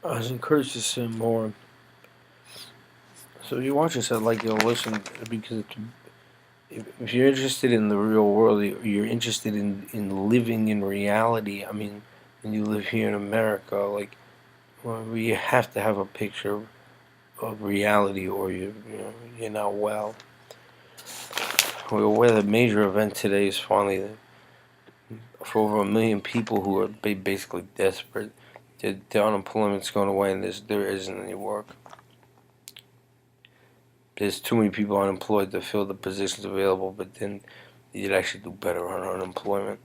I was encouraged to listen more. So if you watch this, I'd like you to listen because if you're interested in the real world, you're interested in living in reality. I mean, and you live here in America, well, you have to have a picture of reality, or you're not well. We're aware the major event today is finally that for over 1 million people who are basically desperate, the unemployment's going away, and there isn't any work. There's too many people unemployed to fill the positions available, but then you'd actually do better on unemployment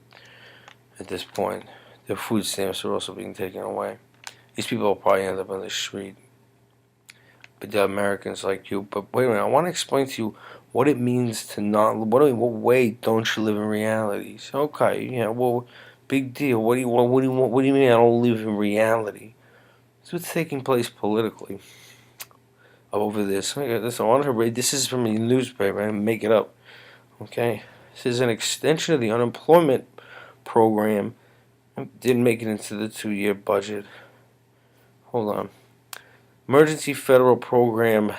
at this point. The food stamps are also being taken away. These people will probably end up on the street. But the Americans like you. But wait a minute, I want to explain to you what it means to not. What way don't you live in reality? So, okay, yeah, well, big deal. What do you want? What do you mean I don't live in reality? So what's taking place politically over this? Listen, I want to read. This is from a newspaper. I didn't make it up. Okay, this is an extension of the unemployment program. Didn't make it into the 2-year budget. Hold on. Emergency federal program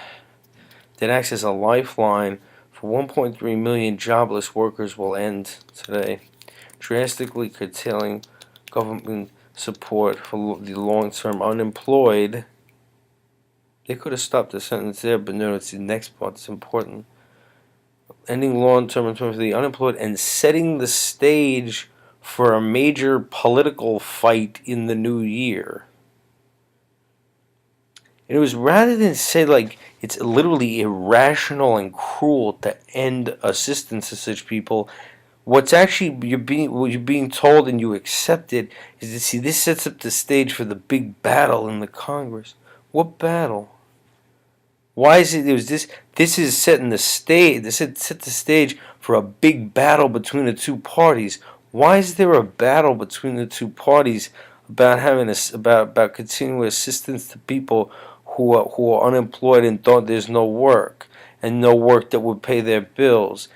that acts as a lifeline for 1.3 million jobless workers will end today, drastically curtailing government support for the long-term unemployed. They could have stopped the sentence there, but no, it's the next part that's important. Ending long-term employment for the unemployed and setting the stage for a major political fight in the new year. And it was rather than say it's literally irrational and cruel to end assistance to such people. What's actually what you're being told and you accept it is that see this sets up the stage for the big battle in the Congress. What battle? Why is it? It was this. This is setting the stage. This set the stage for a big battle between the two parties. Why is there a battle between the two parties about about continuing assistance to people who are unemployed and there's no work and no work that would pay their bills?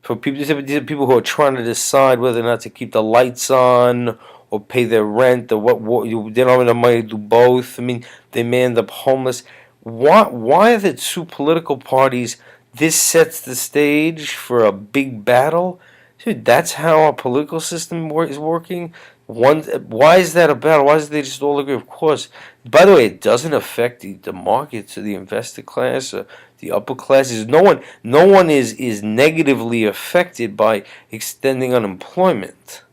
For people, these are people who are trying to decide whether or not to keep the lights on or pay their rent or what they don't have enough money to do both. I mean, they may end up homeless. Why are the two political parties? This sets the stage for a big battle. Dude, that's how our political system is working. Why is that a battle? Why does they just all agree? Of course. By the way, it doesn't affect the markets or the investor class or the upper classes. No one is negatively affected by extending unemployment.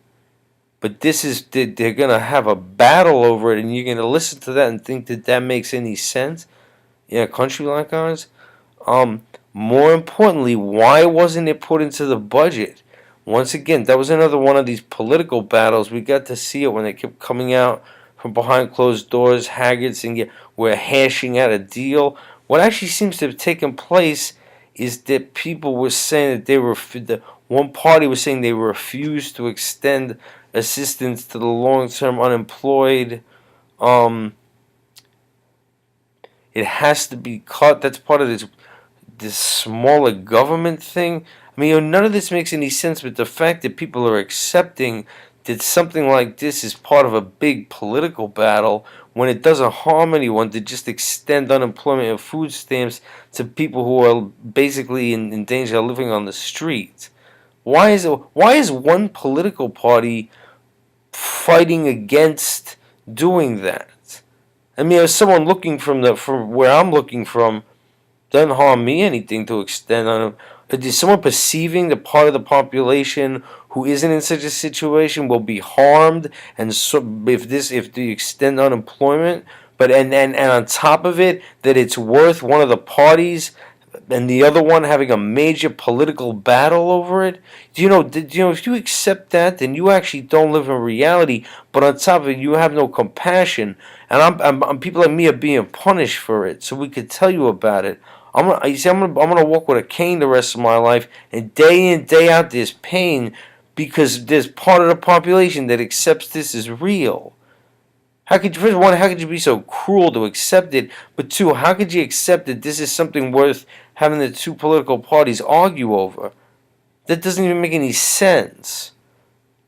But they're gonna have a battle over it, and you're gonna listen to that and think that makes any sense in a country like ours. More importantly, why wasn't it put into the budget? Once again, that was another one of these political battles. We got to see it when they kept coming out from behind closed doors. Haggard saying, we're hashing out a deal. What actually seems to have taken place is that people were saying that one party was saying they refused to extend assistance to the long-term unemployed. It has to be cut. That's part of this smaller government thing. I mean, none of this makes any sense, but the fact that people are accepting that something like this is part of a big political battle when it doesn't harm anyone to just extend unemployment and food stamps to people who are basically in danger of living on the street. Why is one political party fighting against doing that? I mean, as someone looking from where I'm looking from, doesn't harm me anything to extend on. Is someone perceiving that part of the population who isn't in such a situation will be harmed, and so if they extend unemployment, but and on top of it, that it's worth one of the parties and the other one having a major political battle over it? If you accept that, then you actually don't live in reality. But on top of it, you have no compassion, and I'm people like me are being punished for it. So we could tell you about it. I'm gonna walk with a cane the rest of my life, and day in day out there's pain because there's part of the population that accepts this as real. First one, how could you be so cruel to accept it? But two, how could you accept that this is something worth having the two political parties argue over? That doesn't even make any sense.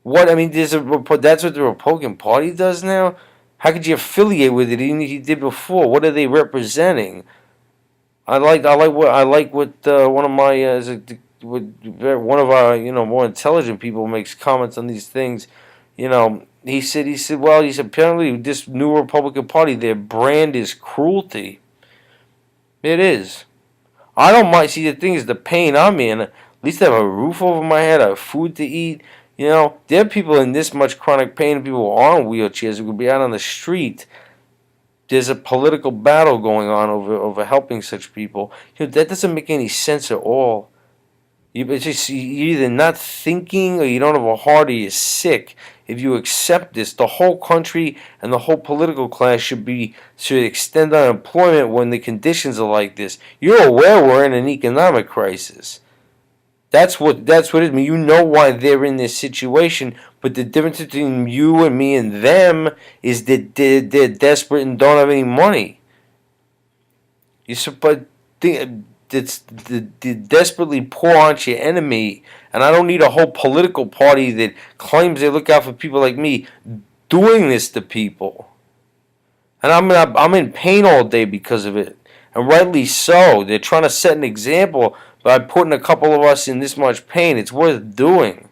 That's what the Republican Party does now. How could you affiliate with it even if you did before? What are they representing? I like what one of my one of our more intelligent people makes comments on these things. He said apparently this new Republican Party, their brand is cruelty. It is. I don't mind. See, the thing is, the pain I'm in. At least I have a roof over my head. I have food to eat. There are people in this much chronic pain. People who are on wheelchairs who could be out on the street. There's a political battle going on over helping such people. That doesn't make any sense at all. You're either not thinking, or you don't have a heart, or you're sick. If you accept this, the whole country and the whole political class should extend unemployment when the conditions are like this. You're aware we're in an economic crisis. That's what it is. I mean, you know why they're in this situation, but the difference between you and me and them is that they're desperate and don't have any money. The desperately poor aren't your enemy, and I don't need a whole political party that claims they look out for people like me doing this to people. And I'm in pain all day because of it, and rightly so. They're trying to set an example by putting a couple of us in this much pain. It's worth doing.